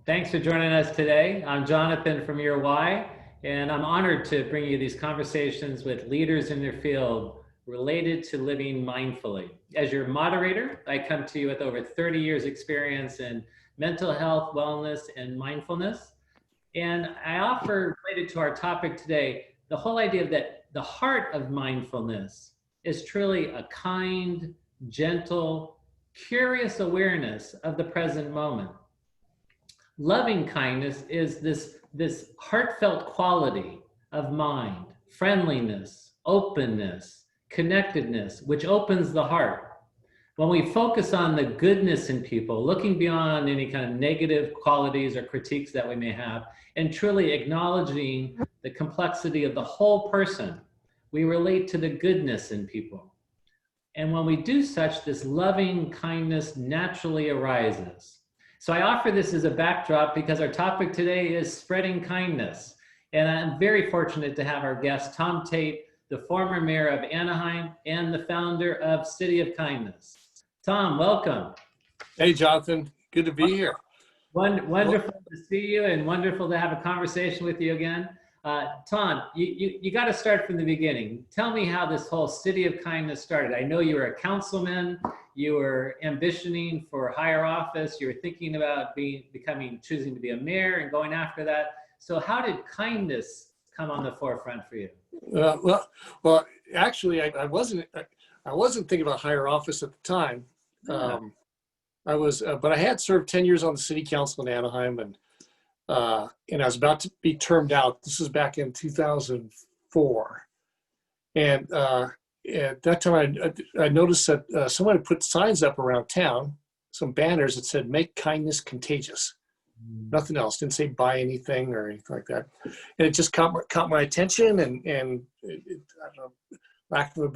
Thanks for joining us today. I'm Jonathan from Your Why, and I'm honored to bring you these conversations with leaders in their field related to living mindfully. As your moderator, I come to you with over 30 years experience in mental health, wellness, and mindfulness. And I offer, related to our topic today, the whole idea that the heart of mindfulness is truly a kind, gentle, curious awareness of the present moment. Loving kindness is this heartfelt quality of mind, friendliness, openness, connectedness, which opens the heart. When we focus on the goodness in people, looking beyond any kind of negative qualities or critiques that we may have, and truly acknowledging the complexity of the whole person, we relate to the goodness in people. And when we do such, this loving kindness naturally arises. So I offer this as a backdrop because our topic today is spreading kindness. And I'm very fortunate to have our guest, Tom Tate, the former mayor of Anaheim and the founder of City of Kindness. Tom, welcome. Hey, Jonathan. Good to be here. Wonderful to see you and wonderful to have a conversation with you again. Tom, you got to start from the beginning. Tell me how this whole City of Kindness started. I know you were a councilman, you were ambitioning for higher office, you were thinking about choosing to be a mayor and going after that. So how did kindness come on the forefront for you? Well, actually, I wasn't thinking about higher office at the time. But I had served 10 years on the city council in Anaheim, and I was about to be termed out. This was back in 2004. And at that time, I noticed that someone had put signs up around town, some banners that said, "Make kindness contagious." Nothing else. Didn't say buy anything or anything like that. And it just caught my attention, and it, I don't know, lack of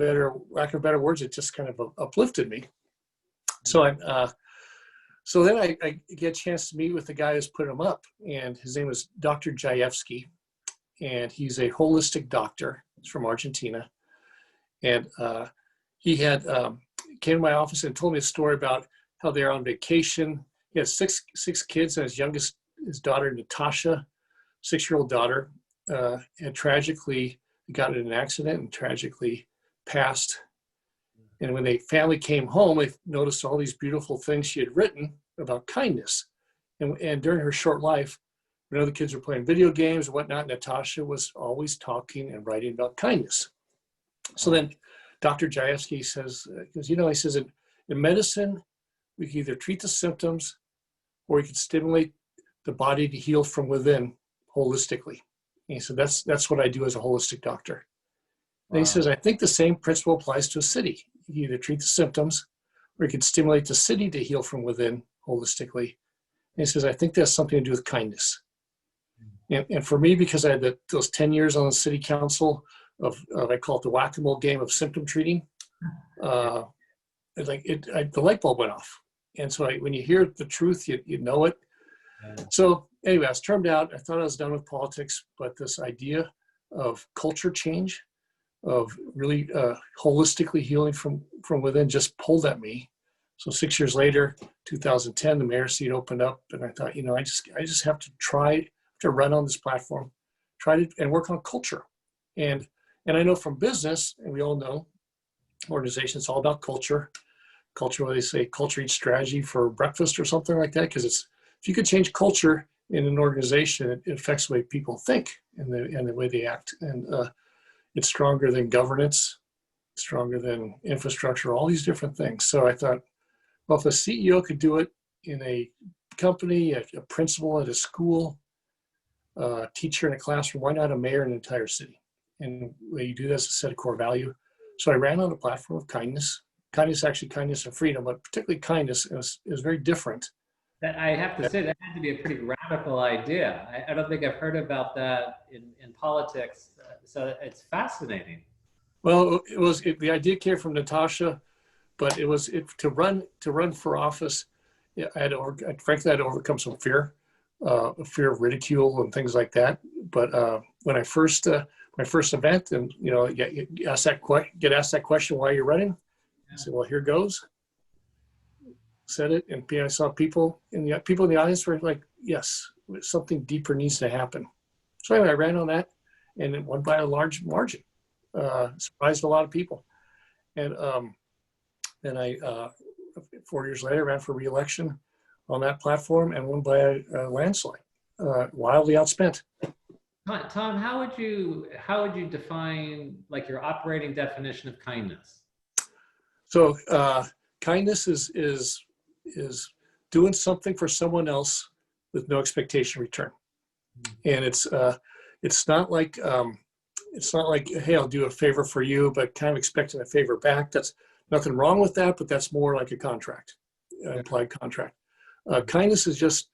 better words, it just kind of uplifted me. So then I get a chance to meet with the guy who's put him up, and his name was Dr. Jayevsky, and he's a holistic doctor. He's from Argentina, and he had came to my office and told me a story about how they're on vacation. He has six kids, and his daughter Natasha, 6-year-old daughter, had tragically got in an accident and tragically passed. And when the family came home, they noticed all these beautiful things she had written about kindness. And during her short life, when the kids were playing video games and whatnot, Natasha was always talking and writing about kindness. So then Dr. Jayevsky says, he says, in medicine, we can either treat the symptoms or we can stimulate the body to heal from within holistically. And he said, that's what I do as a holistic doctor. And he says, I think the same principle applies to a city. You can either treat the symptoms or you can stimulate the city to heal from within holistically. And he says, I think that's something to do with kindness. And for me, because I had those 10 years on the city council of I call it the whack-a-mole game of symptom treating, the light bulb went off. And so when you hear the truth, you know it. So anyway, I was termed out. I thought I was done with politics, but this idea of culture change, of really holistically healing from within just pulled at me. So 6 years later, 2010, the mayor's seat opened up, and I thought, I just have to try to run on this platform, and work on culture. And I know from business, and we all know, organizations, it's all about culture. Culture, where they say culture eats strategy for breakfast or something like that, because if you could change culture in an organization, it affects the way people think and the way they act. And it's stronger than governance, stronger than infrastructure, all these different things. So I thought, well, if a CEO could do it in a company, a principal at a school, a teacher in a classroom, why not a mayor in an entire city? And the way you do this is set a core value. So I ran on a platform of kindness. Kindness and freedom, but particularly kindness is very different. That I have to say, that had to be a pretty radical idea. I don't think I've heard about that in politics. So it's fascinating. Well, the idea came from Natasha, but to run for office. I had to overcome some fear, fear of ridicule and things like that. But when my first event, and get asked that question, why you're running, I said, well, here goes. Said it, and I saw people in the audience were like, yes, something deeper needs to happen. So anyway, I ran on that, and it won by a large margin. Surprised a lot of people. And then 4 years later, ran for re-election on that platform and won by a landslide, wildly outspent. Tom, how would you define like your operating definition of kindness? So kindness is doing something for someone else with no expectation of return. And it's not like hey, I'll do a favor for you, but kind of expecting a favor back. That's nothing wrong with that, but that's more like a contract, implied contract. Kindness is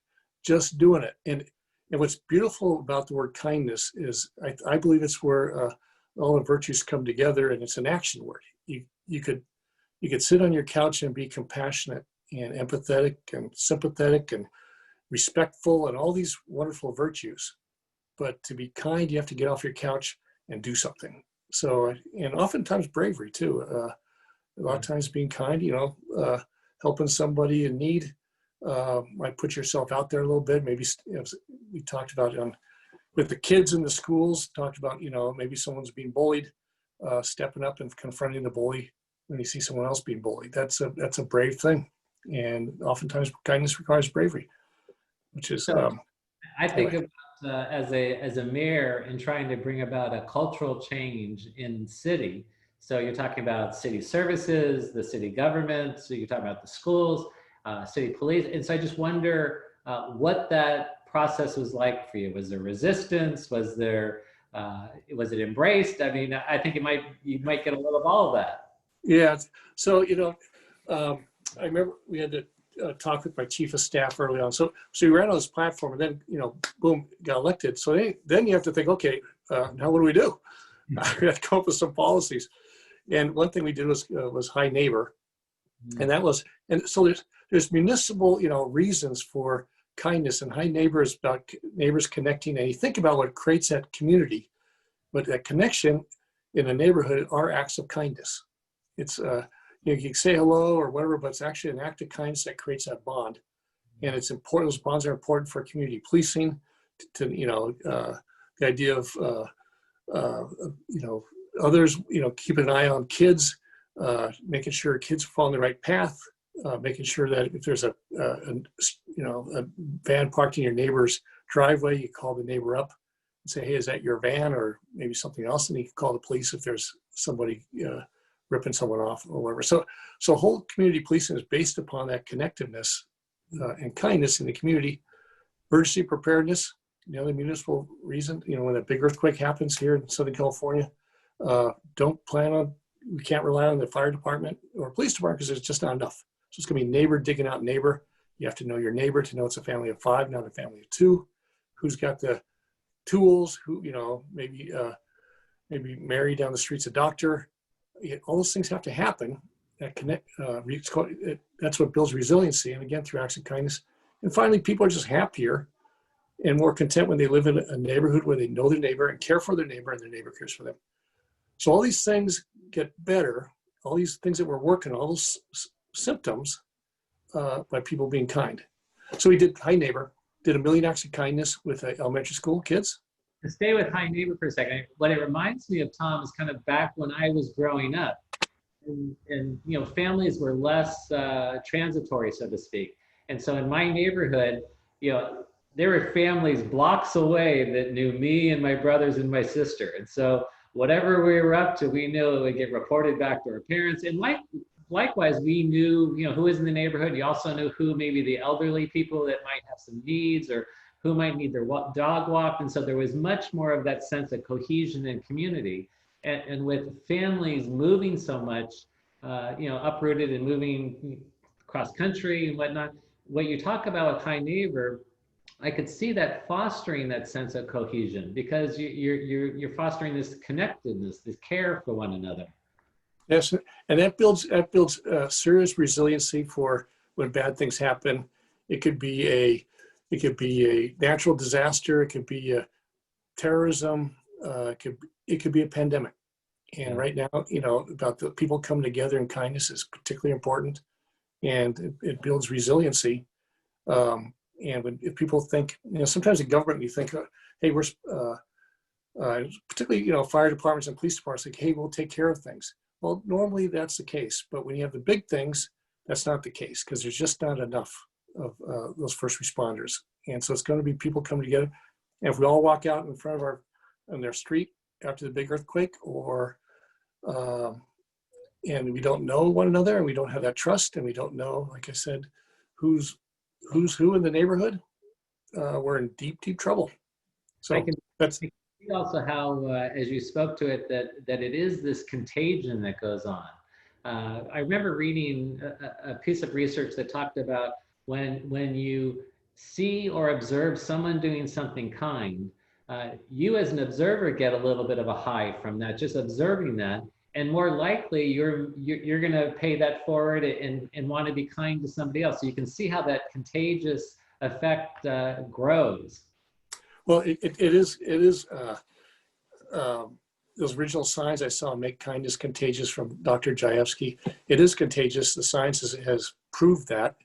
just doing it. And what's beautiful about the word kindness is I believe it's where all the virtues come together, and it's an action word. You could sit on your couch and be compassionate and empathetic and sympathetic and respectful and all these wonderful virtues. But to be kind, you have to get off your couch and do something. So, and oftentimes bravery too. A lot of times being kind, helping somebody in need, might put yourself out there a little bit. Maybe we talked about with the kids in the schools, talked about, maybe someone's being bullied, stepping up and confronting the bully when you see someone else being bullied. That's a brave thing. And oftentimes kindness requires bravery, which is, I think about as a mayor and trying to bring about a cultural change in city. So you're talking about city services, the city government. So you're talking about the schools, city police. And so I just wonder what that process was like for you. Was there resistance? Was it embraced? I mean, I think you might get a little of all of that. Yeah. So, I remember we had to talk with my chief of staff early on. So we ran on this platform, and then, boom, got elected. So then you have to think, okay, now what do we do? We have to come up with some policies. And one thing we did was high neighbor. And so there's municipal, reasons for kindness, and high neighbor is about neighbors connecting. And you think about what creates that community, but that connection in a neighborhood are acts of kindness. It's, you can say hello or whatever, but it's actually an act of kindness that creates that bond. And it's important, those bonds are important for community policing, to the idea of, others, keeping an eye on kids, making sure kids fall on the right path, making sure that if there's a van parked in your neighbor's driveway, you call the neighbor up and say, hey, is that your van or maybe something else? And you can call the police if there's somebody ripping someone off or whatever. So whole community policing is based upon that connectiveness and kindness in the community. Emergency preparedness, the municipal reason, when a big earthquake happens here in Southern California, we can't rely on the fire department or police department because there's just not enough. So it's gonna be neighbor digging out neighbor. You have to know your neighbor to know it's a family of 5, not a family of 2. Who's got the tools, who, maybe Mary down the street's a doctor. All those things have to happen. That's what builds resiliency, and again, through acts of kindness. And finally, people are just happier and more content when they live in a neighborhood where they know their neighbor and care for their neighbor, and their neighbor cares for them. So all these things get better, all these things that we're working, all those symptoms by people being kind. So we did High Neighbor, did 1 million acts of kindness with elementary school kids. To stay with high neighbor for a second, what it reminds me of, Tom, is kind of back when I was growing up, and families were less transitory, so to speak. And so in my neighborhood, there were families blocks away that knew me and my brothers and my sister. And so whatever we were up to, we knew it would get reported back to our parents. And likewise, we knew, who was in the neighborhood. You also knew who maybe the elderly people that might have some needs, or who might need their dog walked. And so there was much more of that sense of cohesion and community. And with families moving so much, uprooted and moving cross country and whatnot, what you talk about with High Neighbor, I could see that fostering that sense of cohesion, because you're fostering this connectedness, this care for one another. Yes, and that builds serious resiliency for when bad things happen. It could be a natural disaster. It could be a terrorism. It could be a pandemic. And right now, about the people coming together in kindness is particularly important, and it builds resiliency. And if people think, sometimes the government, you think, hey, we're, particularly, fire departments and police departments, like, hey, we'll take care of things. Well, normally that's the case, but when you have the big things, that's not the case, because there's just not enough of those first responders. And so it's going to be people coming together. And if we all walk out in front of on their street after the big earthquake, or and we don't know one another, and we don't have that trust, and we don't know, like I said, who's who in the neighborhood, we're in deep, deep trouble. So I can that's see also how, as you spoke to it, that it is this contagion that goes on. I remember reading a piece of research that talked about when you see or observe someone doing something kind, you as an observer get a little bit of a high from that, just observing that, and more likely you're going to pay that forward and want to be kind to somebody else. So you can see how that contagious effect grows. well, it is those original signs I saw, make kindness contagious, from Dr. Jayevsky. It is contagious. The science has proved that.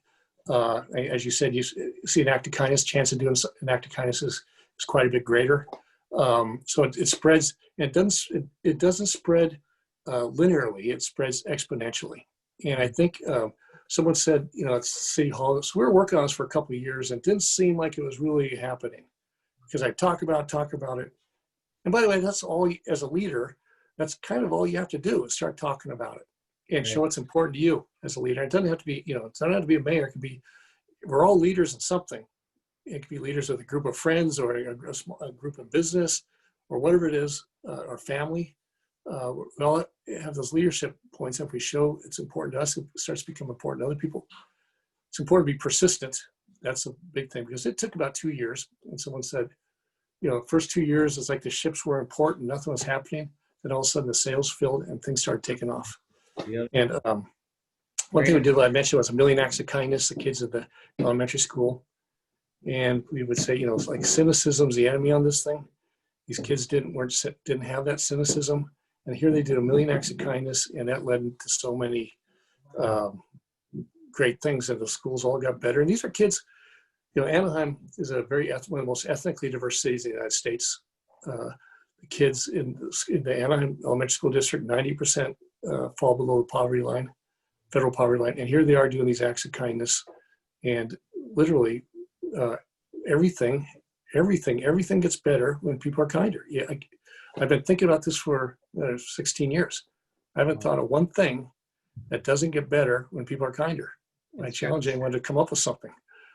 As you said, you see an act of kindness, chance of doing an act of kindness is quite a bit greater. So it spreads. It doesn't spread linearly. It spreads exponentially. And I think someone said, at City Hall, so we were working on this for a couple of years, and it didn't seem like it was really happening, because I talk about it. And by the way, that's all, as a leader, that's kind of all you have to do, is start talking about it and show what's important to you as a leader. It doesn't have to be, it doesn't have to be a mayor. It could be, we're all leaders in something. It could be leaders with a group of friends, or a group of business, or whatever it is, or family. We all have those leadership points. If we show it's important to us, it starts to become important to other people. It's important to be persistent. That's a big thing, because it took about 2 years. And someone said, first 2 years, it's like the ships were important, nothing was happening. Then all of a sudden the sails filled and things started taking off. Yep. And one thing we did, what I mentioned, was 1 million acts of kindness, the kids at the elementary school. And we would say, it's like cynicism's the enemy on this thing. These kids didn't have that cynicism. And here they did 1 million acts of kindness, and that led to so many great things, and the schools all got better. And these are kids, Anaheim is one of the most ethnically diverse cities in the United States. The kids in the Anaheim Elementary School District, 90% fall below the poverty line, federal poverty line. And here they are doing these acts of kindness. And literally everything gets better when people are kinder. Yeah, I've been thinking about this for 16 years. I haven't thought of one thing that doesn't get better when people are kinder. I challenge anyone to come up with something.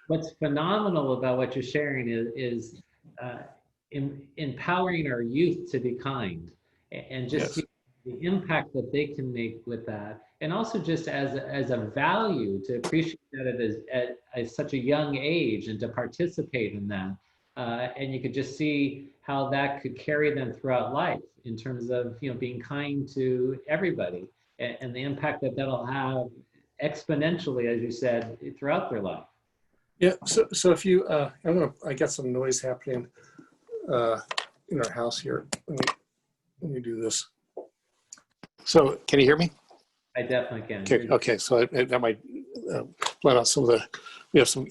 What's phenomenal about what you're sharing is empowering our youth to be kind, and just the impact that they can make with that, and also just as a value to appreciate that at such a young age, and to participate in that. And you could just see how that could carry them throughout life, in terms of being kind to everybody, and the impact that that'll have exponentially, as you said, throughout their life. Yeah. So if you, I got some noise happening in our house here. Let me do this. So can you hear me? I definitely can. Okay. So that might let out some of we have some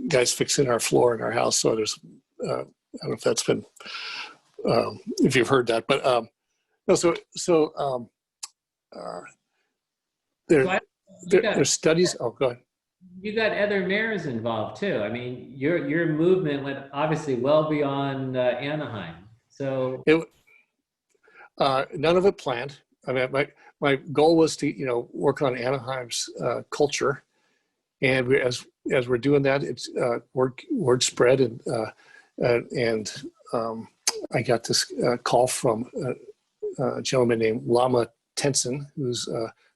guys fixing our floor in our house. So there's, I don't know if that's been, if you've heard that, but no. There's studies. Oh, go ahead. You got other mayors involved too. I mean, your movement went obviously well beyond Anaheim. So none of it planned. I mean, my goal was to work on Anaheim's culture, and as we're doing that, it's word spread, and I got this call from a gentleman named Lama Tenzin, who's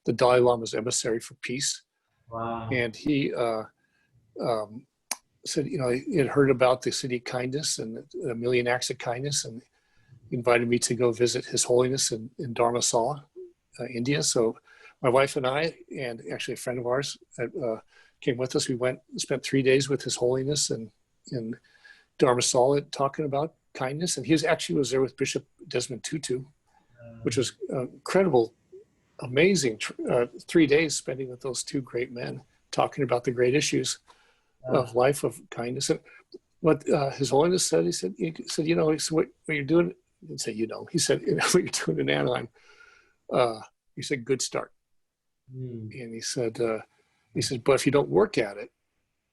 the Dalai Lama's emissary for peace. Wow. And he said, he had heard about the city of kindness and 1 million acts of kindness, and he invited me to go visit His Holiness in Dharamsala, India. So my wife and I, and actually a friend of ours, came with us. We spent 3 days with His Holiness in Dharamsala talking about kindness. And he was there with Bishop Desmond Tutu, which was incredible, amazing 3 days spending with those two great men talking about the great issues. of life of kindness. And what His Holiness said, you know, what you're doing, he didn't say, you know, he said, you know, what you're doing in Anaheim, he said, good start. And he said, but if you don't work at it,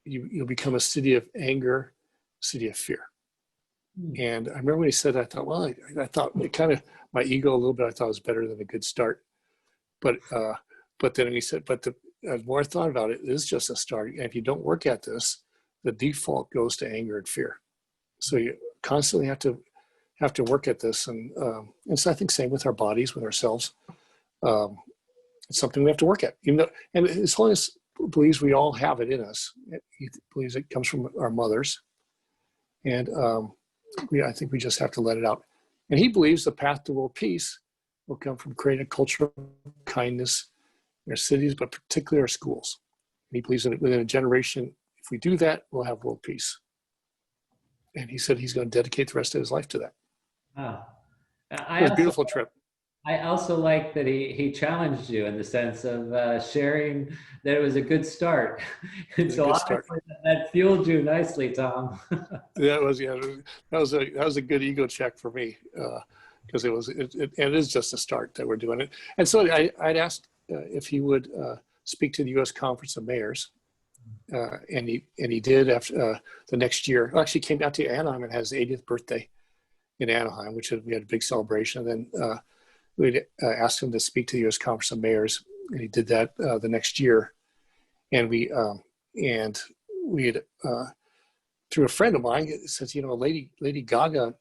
you'll become a city of anger, city of fear. And I remember when he said that, I thought, well, I thought it kind of, my ego a little bit, I thought it was better than a good start. But then he said, as more I thought about it, it is just a start. And if you don't work at this, the default goes to anger and fear. So you constantly have to work at this. And so I think same with our bodies, with ourselves. It's something we have to work at. Even though, and His Holiness believes we all have it in us. He believes it comes from our mothers. And I think we just have to let it out. And he believes the path to world peace will come from creating a culture of kindness in our cities, but particularly our schools. And he believes that within a generation, if we do that, we'll have world peace. And he said he's going to dedicate the rest of his life to that. Wow. It was a beautiful trip. I also like that he challenged you in the sense of sharing that it was a good start. And so obviously that fueled you nicely, Tom. That was a good ego check for me, because it is just a start that we're doing it. And so I'd asked if he would speak to the U.S. Conference of Mayors, and he did after the next year. Well, actually, came out to Anaheim and had his 80th birthday in Anaheim, we had a big celebration. And then we asked him to speak to the U.S. Conference of Mayors, and he did that the next year. And we had through a friend of mine, it says, you know, Lady Gaga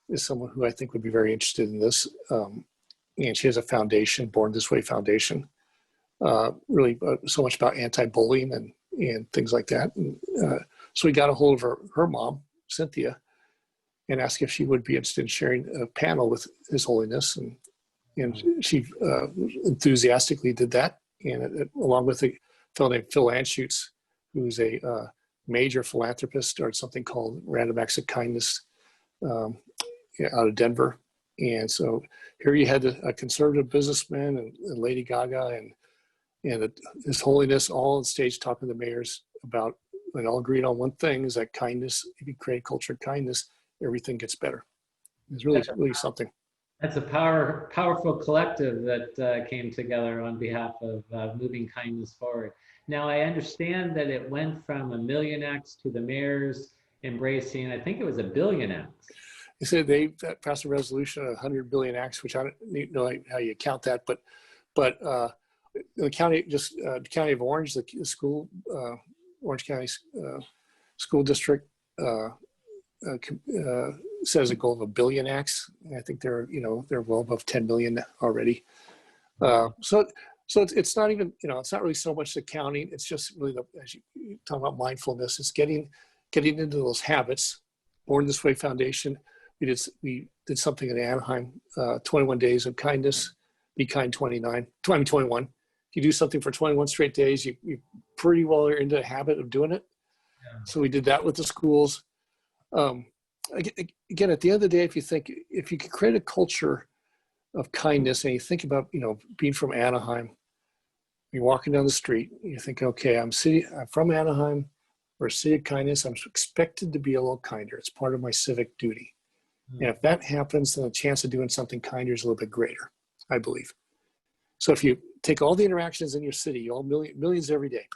is someone who I think would be very interested in this. And she has a foundation, Born This Way Foundation, really so much about anti-bullying and things like that. And so we got a hold of her mom, Cynthia, and asked if she would be interested in sharing a panel with His Holiness. And she enthusiastically did that. And along with a fellow named Phil Anschutz, who's a major philanthropist, started something called Random Acts of Kindness out of Denver. And so here you had a conservative businessman and Lady Gaga and His Holiness all on stage talking to the mayors about, and all agreed on one thing, is that kindness, if you create a culture of kindness, everything gets better. It's really something. That's a powerful collective that came together on behalf of moving kindness forward. Now, I understand that it went from 1 million acts to the mayors embracing, I think it was 1 billion acts. They said they passed a resolution of 100 billion acts, which I don't know how you count that, but the county, the county of Orange, the school, Orange County School District says a goal of 1 billion acts. I think they're well above 10 million already. So it's not even, it's not really so much the counting. It's just really as you talk about mindfulness, it's getting into those habits. Born This Way Foundation, we did something in Anaheim, 21 days of kindness, be kind 21. If you do something for 21 straight days, you pretty well are into the habit of doing it. Yeah. So we did that with the schools. Again, at the end of the day, if you could create a culture of kindness, and you think about, being from Anaheim, you're walking down the street, you think, okay, I'm from Anaheim, we're a city of kindness. I'm expected to be a little kinder. It's part of my civic duty. Mm-hmm. And if that happens, then the chance of doing something kinder is a little bit greater, I believe. So if you take all the interactions in your city, all millions every day,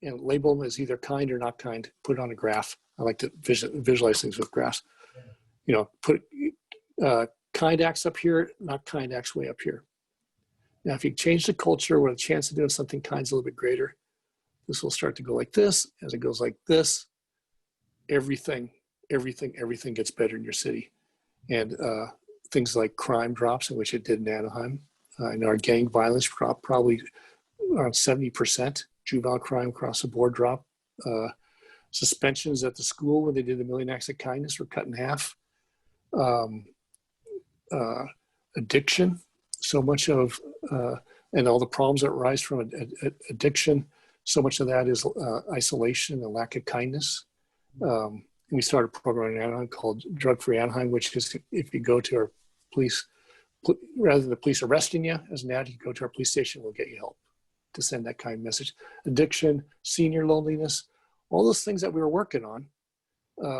and label them as either kind or not kind, put it on a graph. I like to visualize things with graphs. Put kind acts up here, not kind acts way up here. Now, if you change the culture where the chance of doing something kind is a little bit greater, this will start to go like this. As it goes like this, everything gets better in your city. And things like crime drops, in which it did in Anaheim. And our gang violence dropped probably around 70%. Juvenile crime across the board dropped. Suspensions at the school when they did 1 million acts of kindness were cut in half. Addiction, so much of, and all the problems that arise from addiction, so much of that is isolation and lack of kindness. And we started a program in Anaheim called Drug Free Anaheim, which is if you go to our police, rather than the police arresting you as an ad, you go to our police station, we'll get you help to send that kind of message. Addiction, senior loneliness, all those things that we were working on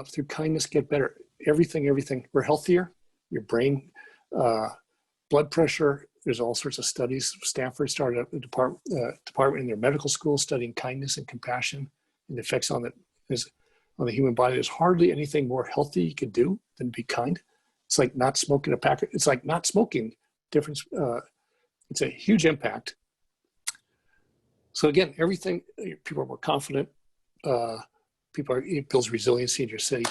through kindness get better. Everything. We're healthier. Your brain, blood pressure. There's all sorts of studies. Stanford started a department in their medical school studying kindness and compassion and the effects on the human body. There's hardly anything more healthy you can do than be kind. It's like not smoking a pack. It's like not smoking. Difference. It's a huge impact. So again, everything. People are more confident. It builds resiliency in your city.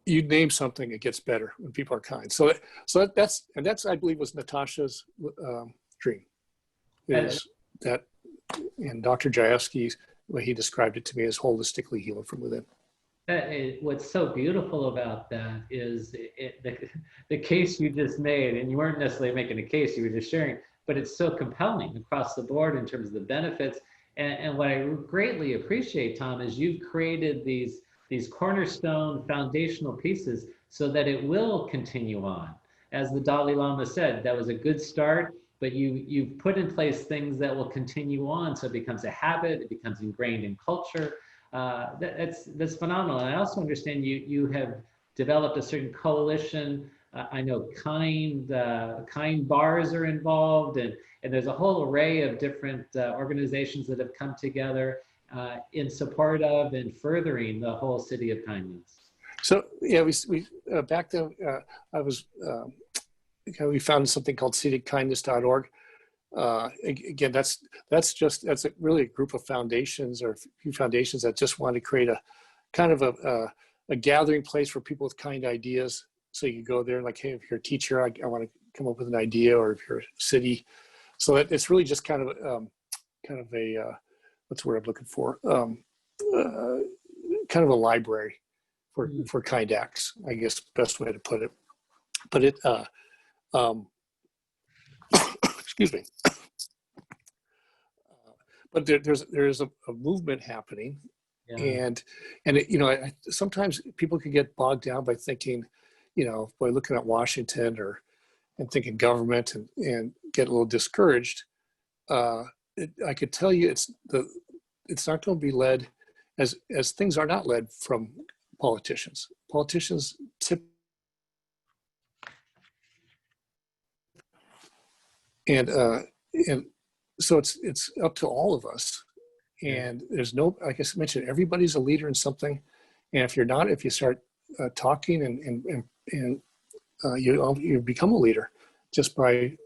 You name something, it gets better when people are kind. So that's I believe was Natasha's dream. Is that, and Dr. Jayevsky's, the way he described it to me, is holistically healing from within. What's so beautiful about that is the case you just made, and you weren't necessarily making a case, you were just sharing, but it's so compelling across the board in terms of the benefits. And what I greatly appreciate, Tom, is you've created these cornerstone foundational pieces so that it will continue on. As the Dalai Lama said, that was a good start, but you've put in place things that will continue on, so it becomes a habit, it becomes ingrained in culture. That's phenomenal. And I also understand you have developed a certain coalition. I know kind bars are involved, and there's a whole array of different organizations that have come together in support of and furthering the whole city of kindness. So yeah, we back then we founded something called cityofkindness.org. Again, that's really a group of foundations, or a few foundations that just want to create a kind of a gathering place for people with kind ideas. So you go there and like, hey, if you're a teacher, I want to come up with an idea, or if you're a city. So it's really just kind of a what's the word I'm looking for? Kind of a library for kind acts, I guess, best way to put it. But it, excuse me. But there's a movement happening, yeah. and it, sometimes people can get bogged down by thinking, by looking at Washington and thinking government and get a little discouraged. I could tell you it's not going to be led as things are not led from politicians. Politicians typically, and so it's up to all of us. And there's no, like I mentioned, everybody's a leader in something. And if you're not, if you start talking and you become a leader just by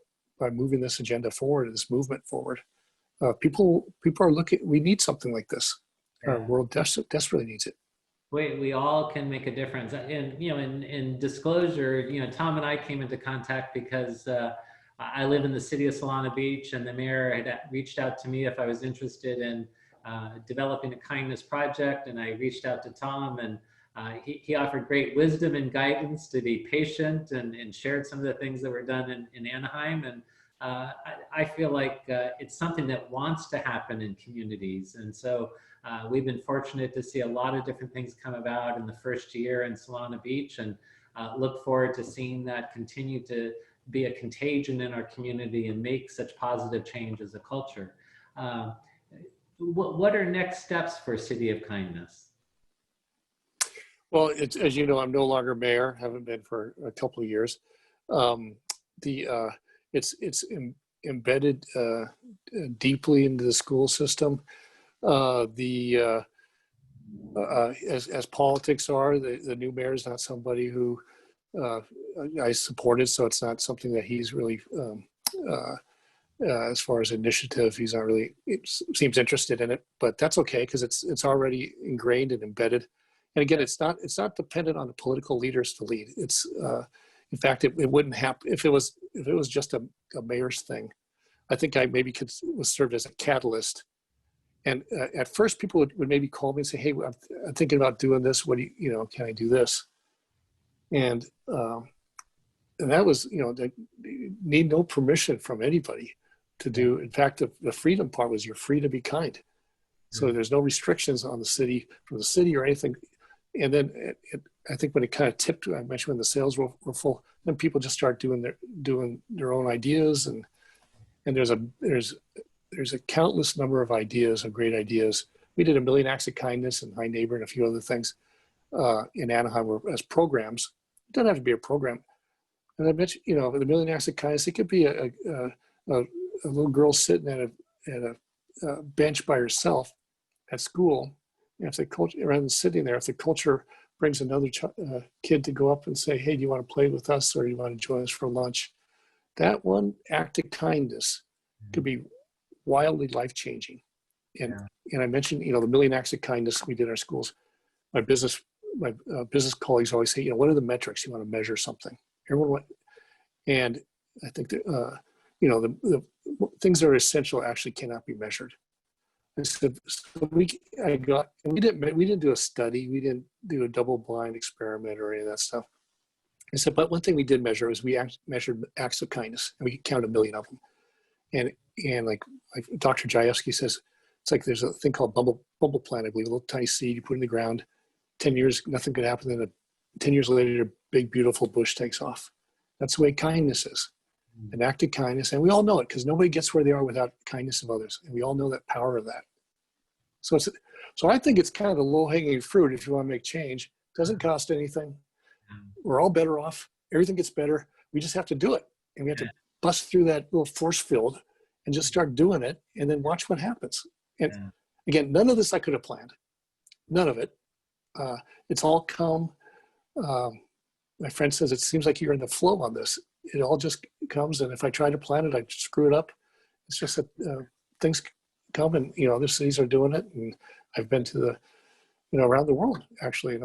moving this agenda forward, this movement forward. People are looking. We need something like this. Yeah. Our world desperately needs it. We all can make a difference. And in disclosure, Tom and I came into contact because I live in the city of Solana Beach, and the mayor had reached out to me if I was interested in developing a kindness project, and I reached out to Tom, and he offered great wisdom and guidance to be patient, and shared some of the things that were done in Anaheim. And I feel like it's something that wants to happen in communities. And so we've been fortunate to see a lot of different things come about in the first year in Solana Beach, and look forward to seeing that continue to be a contagion in our community and make such positive change as a culture. What are next steps for City of Kindness? Well, as you know, I'm no longer mayor, haven't been for a couple of years. It's embedded deeply into the school system. As politics are, the new mayor is not somebody who I supported, so it's not something that he's really, as far as initiative, he's not really, it seems interested in it, but that's okay, because it's already ingrained and embedded. And again, it's not dependent on the political leaders to lead. It's in fact, it wouldn't happen if it was just a mayor's thing. I think I maybe was served as a catalyst. And at first, people would maybe call me and say, "Hey, I'm thinking about doing this. What do you can I do this?" And that was, they need no permission from anybody to do. In fact, the freedom part was you're free to be kind. So there's no restrictions on the city, from the city or anything. And then I think when it kind of tipped, I mentioned when the sales were full, then people just start doing their own ideas, and there's a countless number of ideas, of great ideas. we did 1,000,000 Acts of Kindness and High Neighbor and a few other things in Anaheim as programs. It doesn't have to be a program. And I bet you, the 1,000,000 Acts of Kindness, it could be a little girl sitting at a bench by herself at school. If the culture, rather than sitting there, if the culture brings another kid to go up and say, hey, do you want to play with us, or do you want to join us for lunch? That one act of kindness could be wildly life-changing. And I mentioned, the 1,000,000 Acts of Kindness we did in our schools. My business colleagues always say, what are the metrics you want to measure something? And I think that, the things that are essential actually cannot be measured. And so we didn't do a study. We didn't do a double-blind experiment or any of that stuff. I said, but one thing we did measure is we measured acts of kindness, and we counted 1,000,000 of them. And like Dr. Jayevsky says, it's like there's a thing called bubble plant, I believe, a little tiny seed you put in the ground. 10 years, nothing could happen. Then 10 years later, a big, beautiful bush takes off. That's the way kindness is. An act of kindness. And we all know it because nobody gets where they are without kindness of others. And we all know that power of that. So I think it's kind of the low-hanging fruit if you want to make change. It doesn't cost anything. We're all better off. Everything gets better. We just have to do it. And we have to bust through that little force field and just start doing it and then watch what happens. And again, none of this I could have planned. None of it. It's all come. My friend says, it seems like you're in the flow on this. It all just comes. And if I try to plan it, I screw it up. It's just that things come and, other cities are doing it. And I've been to around the world, actually, and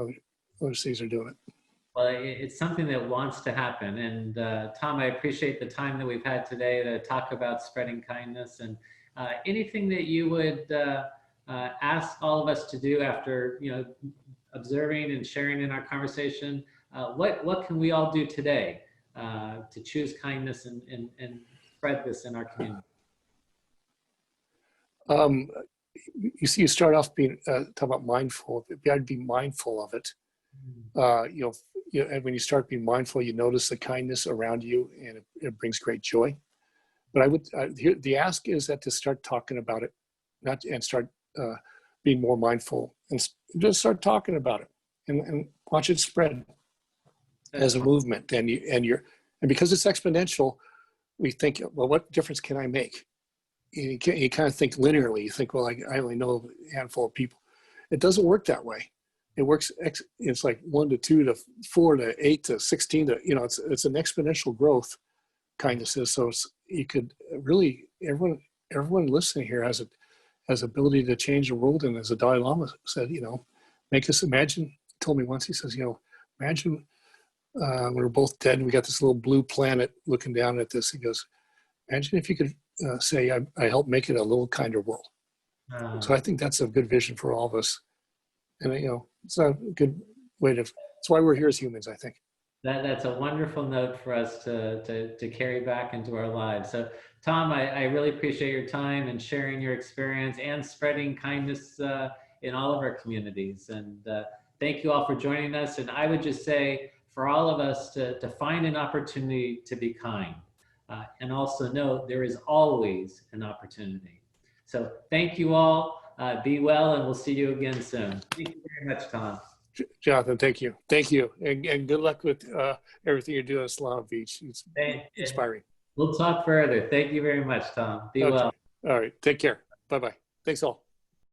other cities are doing it. Well, it's something that wants to happen. And Tom, I appreciate the time that we've had today to talk about spreading kindness, and anything that you would ask all of us to do after, observing and sharing in our conversation. What can we all do today to choose kindness and spread this in our community? You start off being talking about mindful. You got to be mindful of it. And when you start being mindful, you notice the kindness around you, and it brings great joy. But the ask is that to start talking about it, and start being more mindful, and just start talking about it, and watch it spread as a movement. And because it's exponential, we think, well, what difference can I make? You kind of think linearly. You think, well, I only know a handful of people. It doesn't work that way. It works. It's like 1 to 2 to 4 to 8 to 16 to, it's an exponential growth, kindness is. So you could really, everyone listening here has ability to change the world. And as the Dalai Lama said, make us imagine, told me once, he says, imagine when we're both dead and we got this little blue planet looking down at this. He goes, imagine if you could say, I helped make it a little kinder world. So I think that's a good vision for all of us. And, it's a good way that's why we're here as humans, I think. That's a wonderful note for us to carry back into our lives. So, Tom, I really appreciate your time and sharing your experience and spreading kindness in all of our communities. And thank you all for joining us. And I would just say for all of us to find an opportunity to be kind. And also know there is always an opportunity. So thank you all. Be well, and we'll see you again soon. Thank you very much, Tom. Jonathan, thank you. Thank you. And good luck with everything you're doing at Solana Beach. It's inspiring. We'll talk further. Thank you very much, Tom. Be well. All right. Take care. Bye-bye. Thanks all.